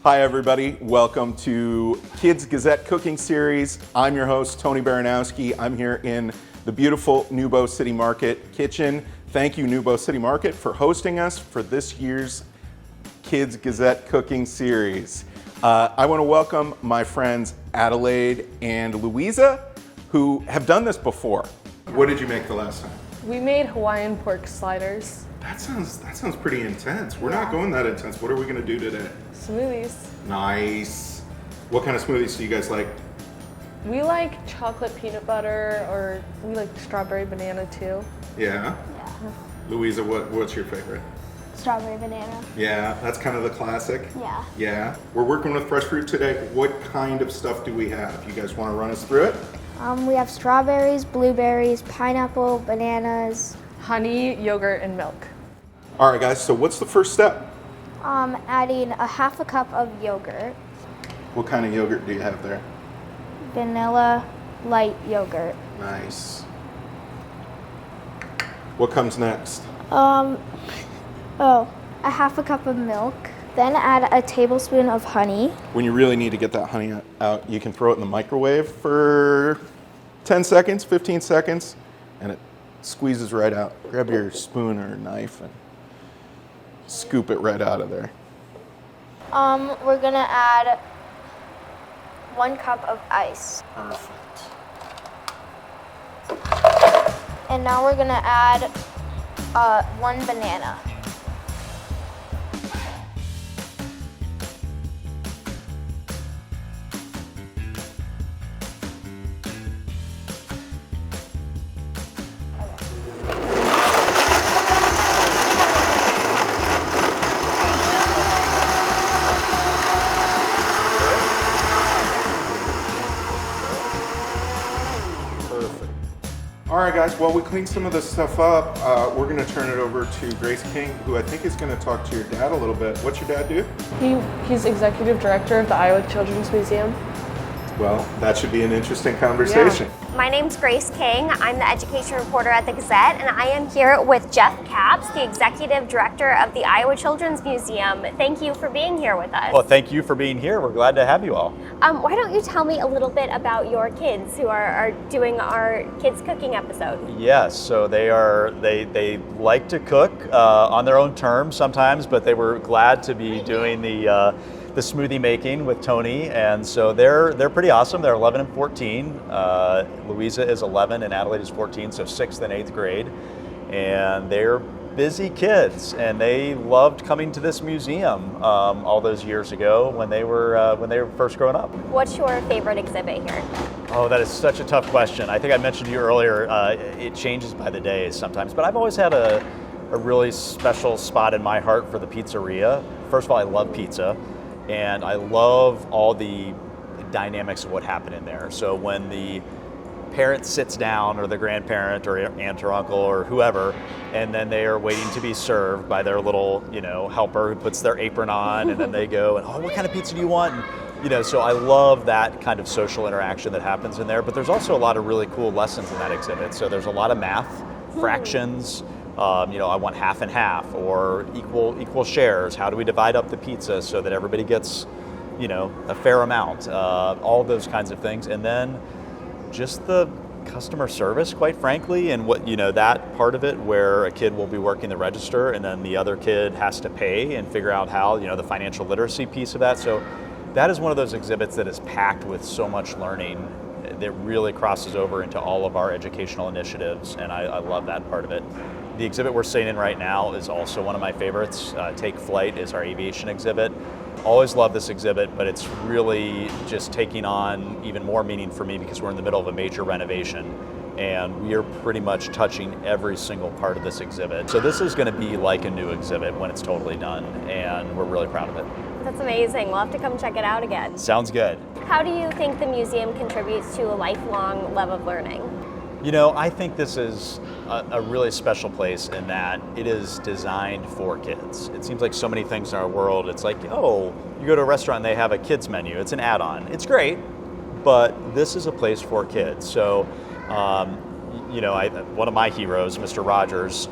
Hi everybody, welcome to Kids Gazette Cooking Series. I'm your host, Tony Baranowski. I'm here in the beautiful Nubo City Market kitchen. Thank you, Nubo City Market, for hosting us for this year's Kids Gazette Cooking Series. I want to welcome my friends Adelaide and Louisa, who have done this before. What did you make the last time? We made Hawaiian pork sliders. That sounds pretty intense. We're not going that intense. What are we going to do today? Smoothies. Nice. What kind of smoothies do you guys like? We like chocolate peanut butter, or we like strawberry banana too. Yeah? Yeah. Louisa, what's your favorite? Strawberry banana. Yeah, that's kind of the classic. Yeah. Yeah. We're working with fresh fruit today. What kind of stuff do we have? You guys want to run us through it? We have strawberries, blueberries, pineapple, bananas. Honey, yogurt, and milk. All right, guys, so what's the first step? Adding a half a cup of yogurt, What kind of yogurt do you have there? vanilla light yogurt. Nice. What comes next? A half a cup of milk. Then add a tablespoon of honey. When you really need to get that honey out, you can throw it in the microwave for 10 seconds, 15 seconds, and it squeezes right out. Grab your spoon or knife and scoop it right out of there. We're gonna add 1 cup of ice. Perfect. And now we're gonna add 1 banana. Perfect. All right, guys, while we clean some of this stuff up, we're going to turn it over to Grace King, who I think is going to talk to your dad a little bit. What's your dad do? He's executive director of the Iowa Children's Museum. Well, that should be an interesting conversation. My name's Grace King. I'm the education reporter at the Gazette, and I am here with Jeff Capps, the executive director of the Iowa Children's Museum. Thank you for being here with us. Well, thank you for being here. We're glad to have you all. Why don't you tell me a little bit about your kids who are doing our kids cooking episode? Yes, so they like to cook on their own terms sometimes, but they were glad to be doing the smoothie making with Tony, and so they're pretty awesome. They're 11 and 14. Louisa is 11 and Adelaide is 14, so 6th and 8th grade, and they're busy kids, and they loved coming to this museum all those years ago when they were first growing up. What's your favorite exhibit here? Oh, that is such a tough question. I think I mentioned to you earlier, it changes by the day sometimes, but I've always had a really special spot in my heart for the pizzeria. First of all, I love pizza. And I love all the dynamics of what happened in there. So when the parent sits down, or the grandparent or aunt or uncle or whoever, and then they are waiting to be served by their little, helper who puts their apron on, and then they go and, what kind of pizza do you want? And, so I love that kind of social interaction that happens in there. But there's also a lot of really cool lessons in that exhibit. So there's a lot of math, fractions. I want half and half, or equal shares. How do we divide up the pizza so that everybody gets, a fair amount? All those kinds of things, and then just the customer service, quite frankly, and what that part of it where a kid will be working the register, and then the other kid has to pay and figure out how the financial literacy piece of that. So that is one of those exhibits that is packed with so much learning that really crosses over into all of our educational initiatives, and I love that part of it. The exhibit we're sitting in right now is also one of my favorites. Take Flight is our aviation exhibit. Always love this exhibit, but it's really just taking on even more meaning for me because we're in the middle of a major renovation, and we are pretty much touching every single part of this exhibit. So this is going to be like a new exhibit when it's totally done, and we're really proud of it. That's amazing. We'll have to come check it out again. Sounds good. How do you think the museum contributes to a lifelong love of learning? I think this is a really special place in that it is designed for kids. It seems like so many things in our world, it's like, you go to a restaurant and they have a kids menu. It's an add-on. It's great, but this is a place for kids. So, one of my heroes, Mr. Rogers,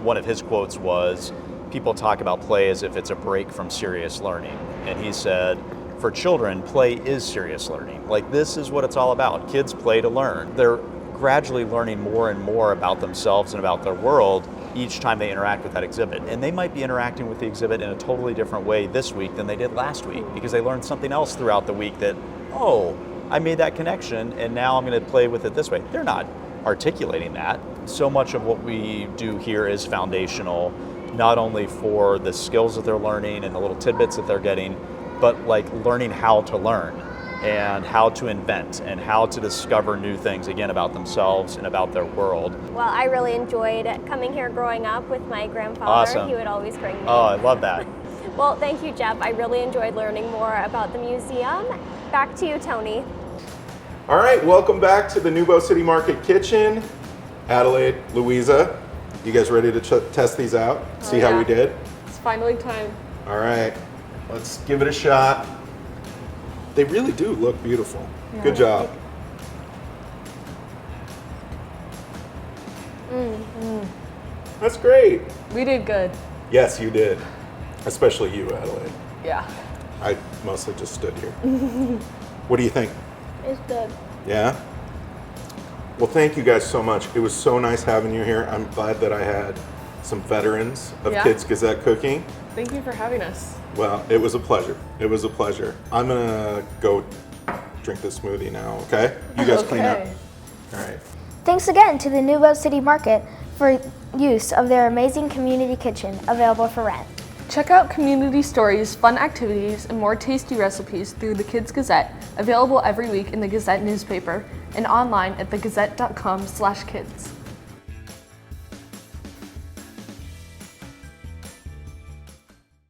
one of his quotes was, people talk about play as if it's a break from serious learning. And he said, for children, play is serious learning. Like, this is what it's all about. Kids play to learn. They're gradually learning more and more about themselves and about their world each time they interact with that exhibit. And they might be interacting with the exhibit in a totally different way this week than they did last week, because they learned something else throughout the week that, oh, I made that connection and now I'm going to play with it this way. They're not articulating that. So much of what we do here is foundational, not only for the skills that they're learning and the little tidbits that they're getting, but like learning how to learn and how to invent and how to discover new things, again, about themselves and about their world. Well, I really enjoyed coming here growing up with my grandfather. Awesome. He would always bring me. Oh, I love that. Well, thank you, Jeff. I really enjoyed learning more about the museum. Back to you, Tony. All right, welcome back to the Nubo City Market Kitchen. Adelaide, Louisa, you guys ready to test these out? See how we did? It's finally time. All right, let's give it a shot. They really do look beautiful. Yeah. Good job. That's great. We did good. Yes, you did. Especially you, Adelaide. Yeah. I mostly just stood here. What do you think? It's good. Yeah? Well, thank you guys so much. It was so nice having you here. I'm glad that I had some veterans of Yeah. Kids Gazette cooking. Thank you for having us. Well, it was a pleasure. It was a pleasure. I'm gonna go drink this smoothie now, okay? You guys clean up. Okay. All right. Thanks again to the Nubo City Market for use of their amazing community kitchen available for rent. Check out community stories, fun activities, and more tasty recipes through the Kids Gazette, available every week in the Gazette newspaper and online at thegazette.com/kids.